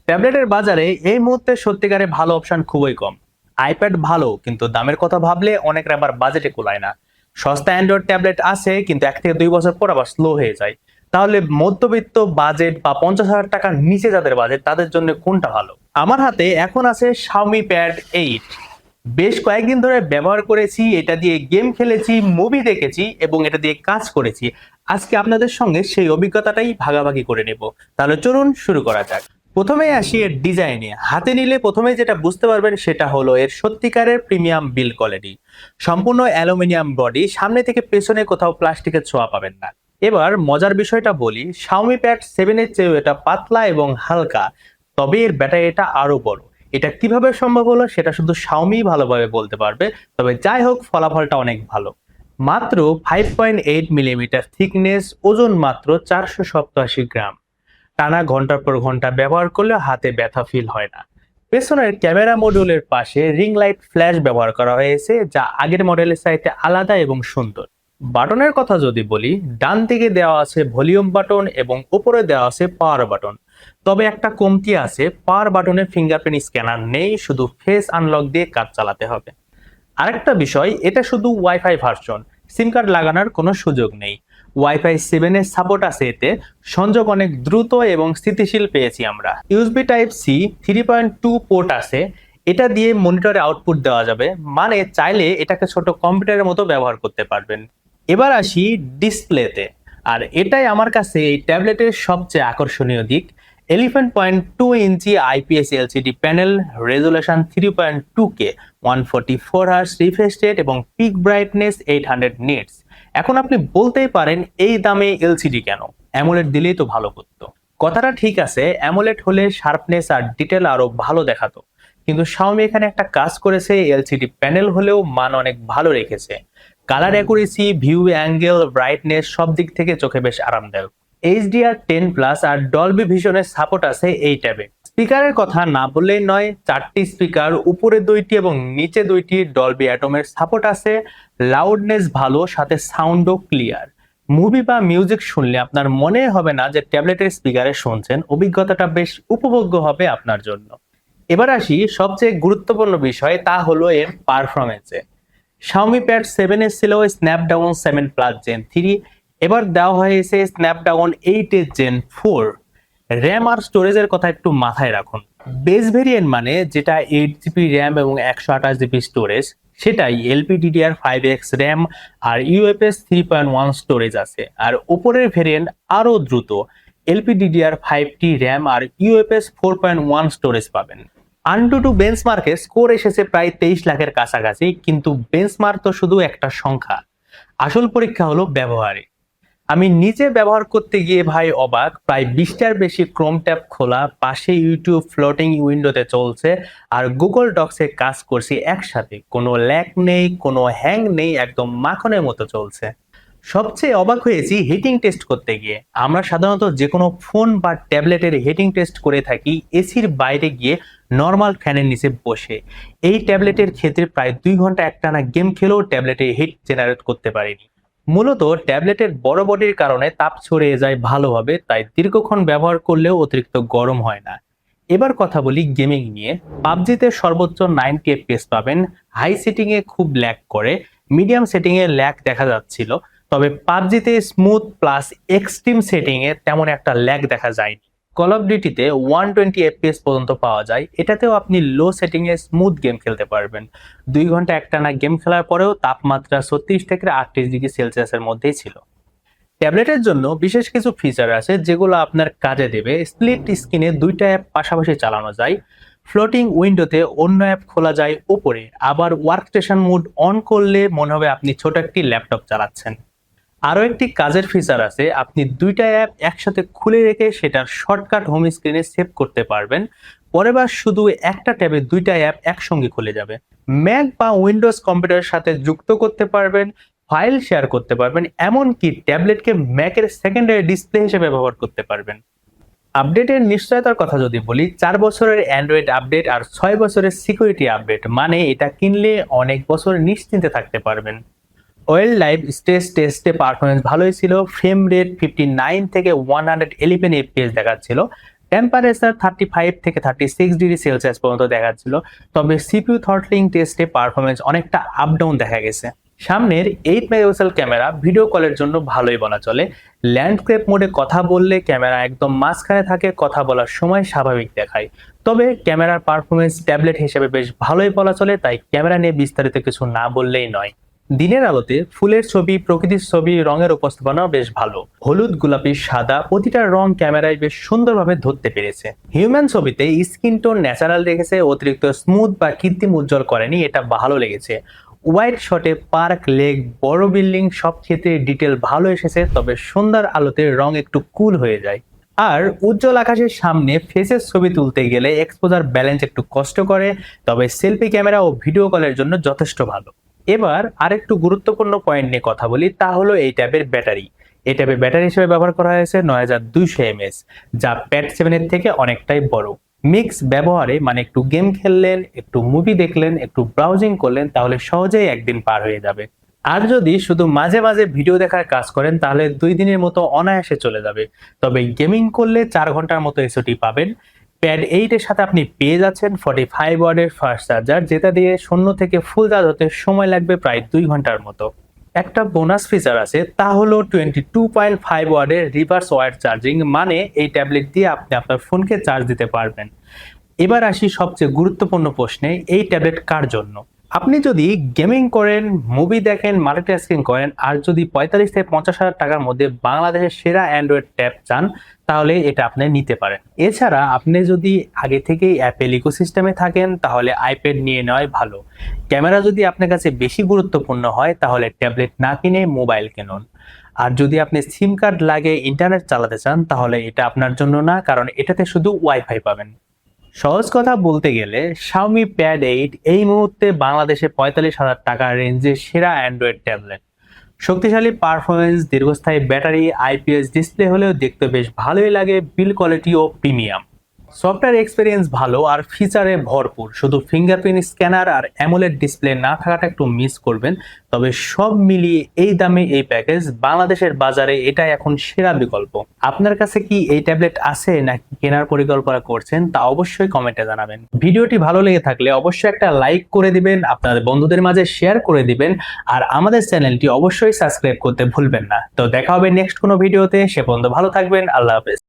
ট্যাবলেটের বাজারে এই মুহূর্তে সত্যিকারে ভালো অপশন খুবই কম। আইপ্যাড ভালো, কিন্তু দামের কথা ভাবলে অনেকের আবার বাজেটে কুলায় না। সস্তা অ্যান্ড্রয়েড ট্যাবলেট আছে, কিন্তু 1 থেকে 2 বছর পর আবার স্লো হয়ে যায়। তাহলে মধ্যবিত্ত বাজেট বা 50,000 টাকার নিচে যাদের বাজেট, তাদের জন্য কোনটা ভালো? আমার হাতে এখন আছে Xiaomi Pad 8। বেশ কয়েকদিন ধরে ব্যবহার করেছি, এটা দিয়ে গেম খেলেছি, মুভি দেখেছি এবং এটা দিয়ে কাজ করেছি। আজকে আপনাদের সঙ্গে সেই অভিজ্ঞতাটাই ভাগাভাগি করে নেব। তাহলে চলুন শুরু করা যাক। প্রথমেই আসি এর ডিজাইনে। হাতে নিলে প্রথমে যেটা বুঝতে পারবেন সেটা হলো এর সত্যিকারের প্রিমিয়াম বিল্ড কোয়ালিটি। সম্পূর্ণ অ্যালুমিনিয়াম বডি, সামনে থেকে পেছনে কোথাও প্লাস্টিকের ছোঁয়া পাবেন না। এবার মজার বিষয়টা বলি, Xiaomi Pad 7 এর চেয়েও এটা পাতলা এবং হালকা, তবে এর ব্যাটারিটা আরো বড়। এটা কিভাবে সম্ভব হলো সেটা শুধু Xiaomi ভালোভাবে বলতে পারবে। তবে যাই হোক, ফলাফলটা অনেক ভালো। মাত্র 5.8 মিলিমিটার থিকনেস, ওজন মাত্র 487 গ্রাম। টানা ঘন্টার পর ঘন্টা ব্যবহার করলে হাতে ব্যথা ফিল হয় না। পেছনের ক্যামেরা মডিউলের পাশে রিং লাইট ফ্ল্যাশ ব্যবহার করা হয়েছে, যা আগের মডেলের চাইতে আলাদা এবং সুন্দর। বাটনের কথা যদি বলি, ডান দিকে দেওয়া আছে ভলিউম বাটন এবং উপরে দেওয়া আছে পাওয়ার বাটন। তবে একটা কমতি আছে, পাওয়ার বাটনে ফিঙ্গারপ্রিন্ট স্ক্যানার নেই, শুধু ফেস আনলক দিয়ে কাজ চালাতে হবে। আরেকটা বিষয়, এটা শুধু ওয়াইফাই ভার্সন, সিম কার্ড লাগানোর কোনো সুযোগ নেই। ওয়াইফাই 7 এর সাপোর্ট আছে এতে। সংযোগ অনেক দ্রুত এবং স্থিতিশীল পেয়েছি আমরা। ইউএসবি টাইপ সি 3.2 পোর্ট আছে। এটা দিয়ে মনিটরে আউটপুট দেওয়া যাবে, মানে চাইলে এটাকে ছোট কম্পিউটারের মতো ব্যবহার করতে পারবেন। এবার আসি ডিসপ্লেতে, আর এটাই আমার কাছে এই ট্যাবলেটের সবচেয়ে আকর্ষণীয় দিক। 11.2 inch IPS LCD panel, resolution 3.2K, 144 hertz refresh rate এবং পিক ব্রাইটনেস 800 নিটস। এখন আপনি বলতেই পারেন, এই দামে এলসিডি কেন? অ্যামোলেড দিলেই তো ভালো করতো। কথাটা ঠিক আছে, অ্যামোলেড হলে শার্পনেস আর ডিটেল আরো ভালো দেখাতো, কিন্তু Xiaomi এখানে একটা কাজ করেছে, এলসিডি প্যানেল হলেও মান অনেক ভালো রেখেছে। Colour accuracy, view angle, brightness সব দিক থেকে চোখে বেশ আরামদায়ক। HDR10+ আর ডলবি ভিশনের সাপোর্ট আছে এই ট্যাবে। স্পিকারের কথা না বললেই নয়, 4টি স্পিকার, উপরে 2টি এবং নিচে 2টি ডলবি অ্যাটমের সাপোর্ট আছে। লাউডনেস ভালো, সাথে সাউন্ডও ক্লিয়ার। মুভি বা মিউজিক শুনলে আপনার মনে হবে না যে ট্যাবলেটের স্পিকারে শুনছেন, অভিজ্ঞতাটা বেশ উপভোগ্য হবে আপনার জন্য। এবার আসি সবচেয়ে গুরুত্বপূর্ণ বিষয়, তা হলো এর পারফরমেন্সে। Xiaomi Pad 7 এ ছিল স্ন্যাপড্রাগন 7 প্লাস জেন 3, এবার দেওয়া হয়েছে স্ন্যাপড্রাগন 8 এর জেন 4। র্যাম আর স্টোরেজের কথা একটু মাথায় রাখুন। বেস ভেরিয়েন্ট মানে যেটা 8 জিবি র্যাম এবং 128 জিবি স্টোরেজ, সেটাই LPDDR5X র্যাম আর UFS 3.1 স্টোরেজ আছে। আর উপরের ভেরিয়েন্ট আরো দ্রুত, LPDDR5T র্যাম আর UFS 4.1 স্টোরেজ পাবেন। AnTuTu বেঞ্চমার্কে স্কোর এসেছে প্রায় 23 লাখের কাছাকাছি, কিন্তু বেঞ্চমার্ক তো শুধু একটা সংখ্যা, আসল পরীক্ষা হলো ব্যবহারে। আমি নিজে ব্যবহার করতে গিয়ে ভাই অবাক, প্রায় 20টার বেশি ক্রোম ট্যাব খোলা, পাশে ইউটিউব ফ্লোটিং উইন্ডোতে চলছে, আর গুগল ডক্সে কাজ করছি একসাথে। কোনো ল্যাগ নেই, কোনো হ্যাং নেই, একদম মাখনের মতো চলছে। সবচেয়ে অবাক হয়েছি হিটিং টেস্ট করতে গিয়ে। আমরা সাধারণত যে কোনো ফোন বা ট্যাবলেটের হিটিং টেস্ট করে থাকি এসির বাইরে গিয়ে, নর্মাল ফ্যানের নিচে বসে। এই ট্যাবলেটের ক্ষেত্রে প্রায় 2 ঘন্টা একটানা গেম খেলেও ট্যাবলেটে হিট জেনারেট করতে পারিনি। মূলত ট্যাবলেটের বড় বডির কারণে তাপ ছড়িয়ে যায় ভালোভাবে, তাই দীর্ঘক্ষণ ব্যবহার করলেও অতিরিক্ত গরম হয় না। এবার কথা বলি গেমিং নিয়ে। পাবজিতে সর্বোচ্চ 90 FPS পাবেন। হাই সেটিং এ খুব ল্যাগ করে, মিডিয়াম সেটিং এ ল্যাগ দেখা যাচ্ছিল। তবে পাবজিতে স্মুথ প্লাস এক্সট্রিম সেটিং এ তেমন একটা ল্যাগ দেখা যায়নি। কল অফ ডিউটিতে 120 FPS পর্যন্ত পাওয়া যায়, এটাতেও আপনি লো সেটিং এ স্মুথ গেম খেলতে পারবেন। 2 ঘন্টা একটানা গেম খেলার পরেও তাপমাত্রা 36 থেকে 38 ডিগ্রি সেলসিয়াসের মধ্যেই ছিল। ট্যাবলেটের জন্য বিশেষ কিছু ফিচার আছে যেগুলো আপনার কাজে দেবে। স্প্লিট স্ক্রিনে 2টা অ্যাপ পাশাপাশি চালানো যায়। ফ্লোটিং উইন্ডোতে অন্য অ্যাপ খোলা যায় উপরে, আবার ওয়ার্কস্টেশন মোড অন করলে মনে হবে আপনি ছোট একটি ল্যাপটপ চালাচ্ছেন। আরও একটি কাজের ফিচার আছে, আপনি 2টা অ্যাপ একসাথে খুলে রেখে সেটার শর্টকাট হোম স্ক্রিনে সেভ করতে পারবেন। পরের বার শুধু একটা ট্যাবে 2টা অ্যাপ একসঙ্গে খুলে যাবে। ম্যাক বা উইন্ডোজ কম্পিউটারের সাথে যুক্ত করতে পারবেন, ফাইল শেয়ার করতে পারবেন, এমনকি ট্যাবলেটকে ম্যাকের সেকেন্ডারি ডিসপ্লে হিসেবে ব্যবহার করতে পারবেন। আপডেটের নিশ্চয়তার কথা যদি বলি, 4 বছরের অ্যান্ড্রয়েড আপডেট আর 6 বছরের সিকিউরিটি আপডেট, মানে এটা কিনলে অনেক বছর নিশ্চিন্তে থাকতে পারবেন। ওয়েল লাইভ স্ট্রেস টেস্টে পারফরমেন্স ভালোই ছিল। ফ্রেম রেট 59 থেকে 111 FPS দেখাচ্ছিল। টেম্পারেচার 35 থেকে 36 ডিগ্রি সেলসিয়াস পর্যন্ত দেখাচ্ছিল, তবে সিপিইউ থ্রটলিং টেস্টে পারফরমেন্স অনেকটা আপ ডাউন দেখা গেছে। সামনের 8 মেগাপিক্সেল ক্যামেরা ভিডিও কলের জন্য ভালোই বলা চলে। ল্যান্ডস্কেপ মোডে কথা বললে ক্যামেরা একদম মাঝখানে থাকে, কথা বলার সময় স্বাভাবিক দেখায়। তবে ক্যামেরার পারফরমেন্স ট্যাবলেট হিসেবে বেশ ভালোই বলা চলে, তাই ক্যামেরা নিয়ে বিস্তারিত কিছু না বললেই নয়। দিনের আলোতে ফুলের ছবি, প্রকৃতির ছবি, রঙের উপস্থাপনাও বেশ ভালো। হলুদ, গোলাপি, সাদা প্রতিটা রং ক্যামেরায় বেশ সুন্দরভাবে ধরতে পেরেছে। হিউম্যান ছবিতে স্কিন টোন ন্যাচারাল রেখেছে, অতিরিক্ত স্মুথ বা কৃত্রিম উজ্জ্বল করেনি, এটা ভালো লেগেছে। ওয়াইড শটে পার্ক, লেক, বড় বিল্ডিং সব ক্ষেত্রে ডিটেল ভালো এসেছে, তবে সন্ধ্যার আলোতে রং একটু কুল হয়ে যায়। আর উজ্জ্বল আকাশের সামনে ফেসের ছবি তুলতে গেলে এক্সপোজার ব্যালেন্স একটু কষ্ট করে, তবে সেলফি ক্যামেরা ও ভিডিও কলের জন্য যথেষ্ট ভালো। এবার আরেকটু গুরুত্বপূর্ণ পয়েন্ট নিয়ে কথা বলি, তা হলো এই ট্যাবের ব্যাটারি। এই ট্যাবে ব্যাটারি হিসেবে ব্যবহার করা হয়েছে 9200 mAh, যা প্যাড 7 এর থেকে অনেকটাই বড়। মিক্স ব্যবহারে মানে একটু গেম খেললেন, একটু মুভি দেখলেন, একটু ব্রাউজিং করলেন, তাহলে সহজেই একদিন পার হয়ে যাবে। আর যদি শুধু মাঝে মাঝে ভিডিও দেখার কাজ করেন তাহলে 2 দিনের মতো অনায়াসে চলে যাবে। তবে গেমিং করলে 4 ঘন্টার মতো এসওটি পাবেন। প্যাড 8 এর সাথে আপনি পেয়ে যাচ্ছেন 45 ওয়াটের ফাস্ট চার্জার, যেটা দিয়ে 0 থেকে ফুল চার্জ হতে সময় লাগবে প্রায় 2 ঘন্টার মতো। একটা বোনাস ফিচার আছে, তা হলো 22.5 ওয়াটের রিভার্স ওয়্যার চার্জিং, মানে এই ট্যাবলেট দিয়ে আপনি আপনার ফোনকে চার্জ দিতে পারবেন। এবার আসি সবচেয়ে গুরুত্বপূর্ণ প্রশ্নে, এই ট্যাবলেট কার জন্য? আপনি যদি গেমিং করেন, মুভি দেখেন, মাল্টিটাস্কিং করেন, আর যদি 45 থেকে 50 হাজার টাকার মধ্যে বাংলাদেশের সেরা অ্যান্ড্রয়েড ট্যাব চান, তাহলে এটা আপনি নিতে পারেন। এছাড়া আপনি যদি আগে থেকেই অ্যাপেল ইকোসিস্টেমে থাকেন তাহলে আইপ্যাড নিয়ে নেওয়াই ভালো। ক্যামেরা যদি আপনার কাছে বেশি গুরুত্বপূর্ণ হয় তাহলে ট্যাবলেট না কিনে মোবাইল কিনুন। আর যদি আপনি সিম কার্ড লাগে ইন্টারনেট চালাতে চান তাহলে এটা আপনার জন্য না, কারণ এটাতে শুধু ওয়াইফাই পাবেন। সহজ কথা বলতে গেলে Xiaomi Pad 8 এই মুহূর্তে বাংলাদেশে 45,000 টাকার রেঞ্জে সেরা অ্যান্ড্রয়েড ট্যাবলেট। শক্তিশালী পারফরমেন্স, দীর্ঘস্থায়ী ব্যাটারি, আইপিএস ডিসপ্লে হলেও দেখতে বেশ ভালোই লাগে, বিল কোয়ালিটি ও প্রিমিয়াম। সফটওয়্যার এক্সপিরিয়েন্স ভালো আর ফিচারে ভরপুর, শুধু ফিঙ্গারপ্রিন্ট স্ক্যানার আর অ্যামোলেড ডিসপ্লে না থাকাটা একটু মিস করবেন। তবে সব মিলিয়ে এই দামে এই প্যাকেজ বাংলাদেশের বাজারে এটাই এখন সেরা বিকল্প। আপনার কাছে কি এই ট্যাবলেট আছে নাকি কেনার পরিকল্পনা করছেন তা অবশ্যই কমেন্টে জানাবেন। ভিডিওটি ভালো লেগে থাকলে অবশ্যই একটা লাইক করে দিবেন, আপনাদের বন্ধুদের মাঝে শেয়ার করে দিবেন, আর আমাদের চ্যানেলটি অবশ্যই সাবস্ক্রাইব করতে ভুলবেন না। তো দেখা হবে নেক্সট কোনো ভিডিওতে, সে পর্যন্ত ভালো থাকবেন, আল্লাহ হাফেজ।